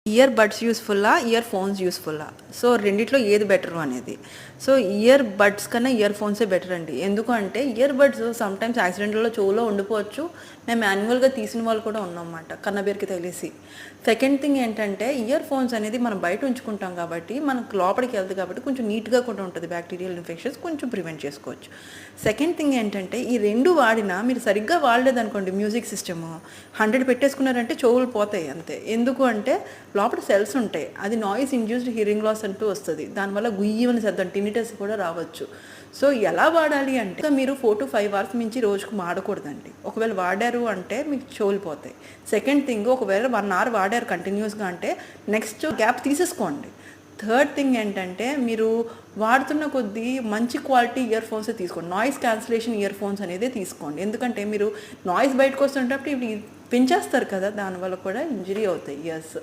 Ear buds యూస్‌ఫుల్లా? Earphones యూస్‌ఫుల్లా? So, రెండిట్లో ఏది బెటరు అనేది. సో, ఇయర్ బడ్స్ కన్నా ఇయర్ ఫోన్సే బెటరండి. ఎందుకు అంటే, ఇయర్ బడ్స్ సమ్‌టైమ్స్ యాక్సిడెంటల్‌లో చెవులో ఉండిపోవచ్చు. మేము మాన్యువల్‌గా తీసిన వాళ్ళు కూడా ఉన్నామన్నమాట. కన్నబెరికి తగిలేసి. సెకండ్ థింగ్ ఏంటంటే, ఇయర్ ఫోన్స్ అనేది మనం బయట ఉంచుకుంటాం కాబట్టి, మనకు లోపలికి వెళ్తది కాబట్టి కొంచెం నీట్‌గా కూడా ఉంటది. బ్యాక్టీరియల్ ఇన్ఫెక్షన్స్ కొంచెం ప్రివెంట్ చేసుకోవచ్చు. సెకండ్ థింగ్ ఏంటంటే, ఈ 2 వాడినా మీరు సరిగ్గా వాడలేదనుకోండి మ్యూజిక్ సిస్టము, 100 పెట్టేసుకున్నారంటే చెవులు పోతాయి అంతే. ఎందుకు అంటే, లోపల సెల్స్ ఉంటాయి. అది నాయిస్ ఇండ్యూస్డ్ హియరింగ్ లాస్ అంటూ వస్తది. దానివల్ల గుయ్యమని శబ్దం టినిటస్ కూడా రావచ్చు. సో, ఎలా వాడాలి అంటే మీరు 4-5 అవర్స్ మించి రోజుకు వాడకూడదండి. ఒకవేళ వాడారు అంటే మీకు చెవులు పోతాయి. సెకండ్ థింగ్ ఒకవేళ 1 అవర్ వాడారు కంటిన్యూస్‌గా అంటే నెక్స్ట్ గ్యాప్ తీసేసుకోండి. థర్డ్ థింగ్ ఏంటంటే మీరు వాడుతున్న కొద్దీ మంచి క్వాలిటీ ఇయర్ ఫోన్సే తీసుకోండి. నాయిస్ క్యాన్సిలేషన్ ఇయర్ ఫోన్స్ అనేదే తీసుకోండి. ఎందుకంటే మీరు నాయిస్ బయటకొస్తుంటప్పుడు ఇవి పెంచేస్తారు కదా! దానివల్ల కూడా ఇంజరీ అవుతాయి ఇయర్స్.